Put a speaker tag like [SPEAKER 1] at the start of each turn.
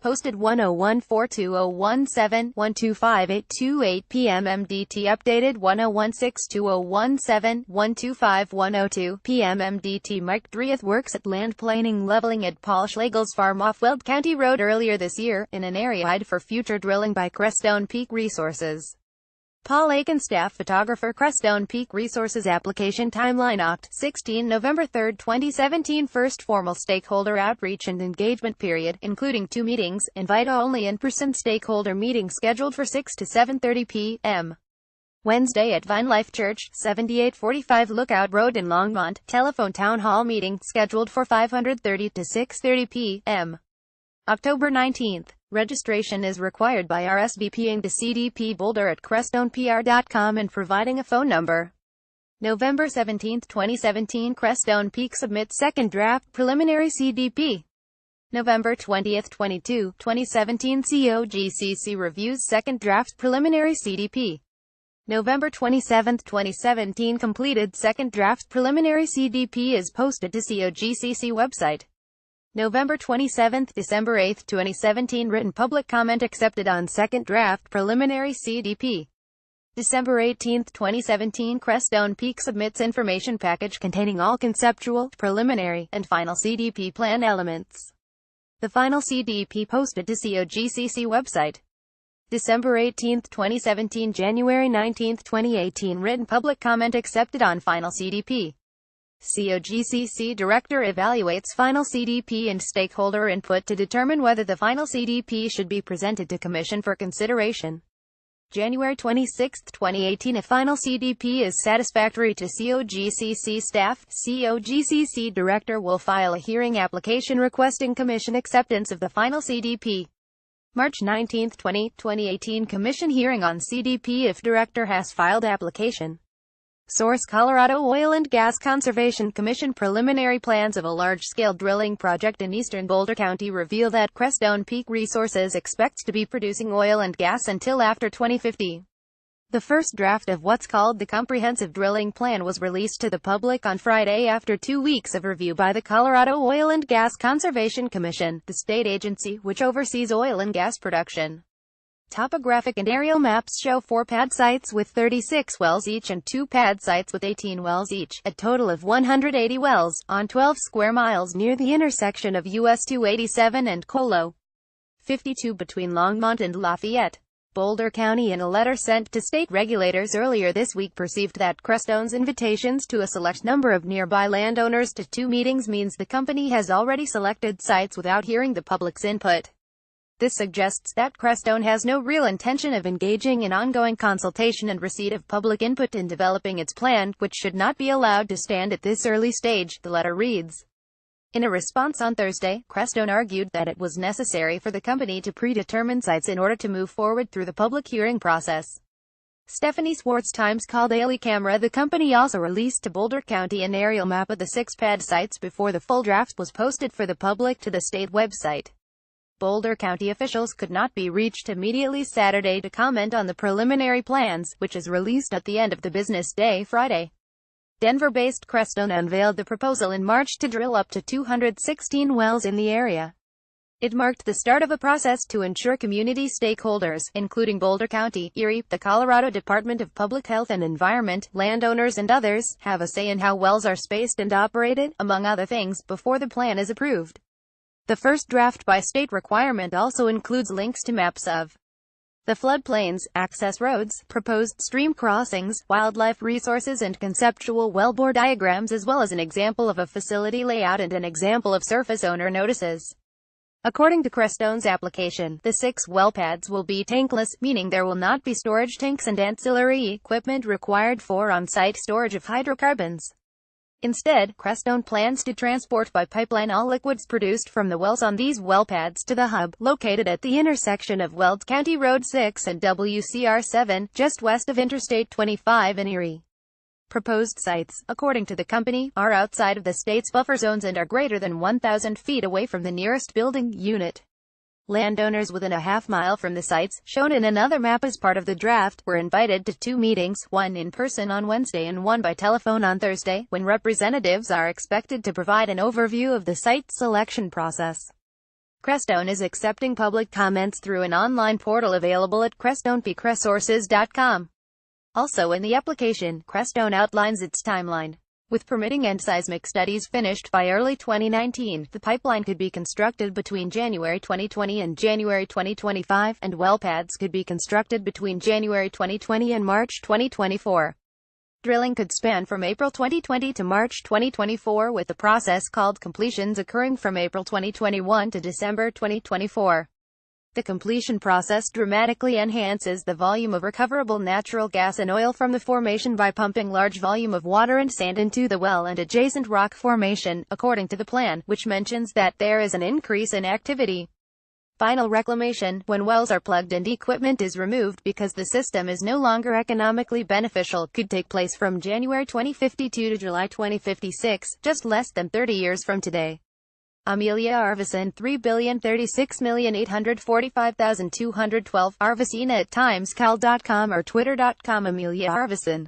[SPEAKER 1] Posted 10142017125828 PM MDT updated 10162017125102 PM MDT Mike Drieth works at land planing leveling at Paul Schlegel's farm off Weld County Road earlier this year, in an area eyed for future drilling by Crestone Peak Resources. Paul Aiken, staff photographer, Crestone Peak Resources. Application timeline: Oct. 16 November 3, 2017. First formal stakeholder outreach and engagement period, including 2 meetings, invite-only in-person stakeholder meeting scheduled for 6 to 7:30 p.m. Wednesday at Vine Life Church, 7845 Lookout Road in Longmont. Telephone town hall meeting scheduled for 5:30 to 6:30 p.m. October 19th. Registration is required by RSVPing to CDP Boulder at CrestonePR.com and providing a phone number. November 17, 2017. Crestone Peak submits second draft preliminary CDP. November 20, 2017. COGCC reviews second draft preliminary CDP. November 27, 2017. Completed second draft preliminary CDP is posted to COGCC website. November 27, December 8, 2017. Written public comment accepted on second draft preliminary CDP. December 18, 2017. Crestone Peak submits information package containing all conceptual, preliminary, and final CDP plan elements. The final CDP posted to COGCC website. December 18, 2017. January 19, 2018. Written public comment accepted on final CDP. COGCC Director evaluates final CDP and stakeholder input to determine whether the final CDP should be presented to Commission for consideration. January 26, 2018. If final CDP is satisfactory to COGCC staff, COGCC Director will file a hearing application requesting Commission acceptance of the final CDP. March 19, 2018. Commission hearing on CDP if Director has filed application. Source: Colorado Oil and Gas Conservation Commission. Preliminary plans of a large-scale drilling project in eastern Boulder County reveal that Crestone Peak Resources expects to be producing oil and gas until after 2050. The first draft of what's called the Comprehensive Drilling Plan was released to the public on Friday after 2 weeks of review by the Colorado Oil and Gas Conservation Commission, the state agency which oversees oil and gas production. Topographic and aerial maps show 4 pad sites with 36 wells each and 2 pad sites with 18 wells each, a total of 180 wells, on 12 square miles near the intersection of US 287 and Colo 52 between Longmont and Lafayette. Boulder County, in a letter sent to state regulators earlier this week, perceived that Crestone's invitations to a select number of nearby landowners to 2 meetings means the company has already selected sites without hearing the public's input. This suggests that Crestone has no real intention of engaging in ongoing consultation and receipt of public input in developing its plan, which should not be allowed to stand at this early stage, the letter reads. In a response on Thursday, Crestone argued that it was necessary for the company to predetermine sites in order to move forward through the public hearing process. Stephanie Swartz, Times, called Daily Camera. The company also released to Boulder County an aerial map of the 6 pad sites before the full draft was posted for the public to the state website. Boulder County officials could not be reached immediately Saturday to comment on the preliminary plans, which is released at the end of the business day Friday. Denver-based Crestone unveiled the proposal in March to drill up to 216 wells in the area. It marked the start of a process to ensure community stakeholders, including Boulder County, Erie, the Colorado Department of Public Health and Environment, landowners and others, have a say in how wells are spaced and operated, among other things, before the plan is approved. The first draft by state requirement also includes links to maps of the floodplains, access roads, proposed stream crossings, wildlife resources and conceptual wellbore diagrams, as well as an example of a facility layout and an example of surface owner notices. According to Crestone's application, the 6 well pads will be tankless, meaning there will not be storage tanks and ancillary equipment required for on-site storage of hydrocarbons. Instead, Crestone plans to transport by pipeline all liquids produced from the wells on these well pads to the hub, located at the intersection of Weld County Road 6 and WCR 7, just west of Interstate 25 in Erie. Proposed sites, according to the company, are outside of the state's buffer zones and are greater than 1,000 feet away from the nearest building unit. Landowners within a half-mile from the sites, shown in another map as part of the draft, were invited to 2 meetings, one in person on Wednesday and one by telephone on Thursday, when representatives are expected to provide an overview of the site selection process. Crestone is accepting public comments through an online portal available at crestonepcresources.com. Also in the application, Crestone outlines its timeline. With permitting and seismic studies finished by early 2019, the pipeline could be constructed between January 2020 and January 2025, and well pads could be constructed between January 2020 and March 2024. Drilling could span from April 2020 to March 2024, with the process called completions occurring from April 2021 to December 2024. The completion process dramatically enhances the volume of recoverable natural gas and oil from the formation by pumping large volume of water and sand into the well and adjacent rock formation, according to the plan, which mentions that there is an increase in activity. Final reclamation, when wells are plugged and equipment is removed because the system is no longer economically beneficial, could take place from January 2052 to July 2056, just less than 30 years from today. Amelia Arvisin, 3,036,845,212, Arvisina at timescal.com or twitter.com. Amelia Arvisin.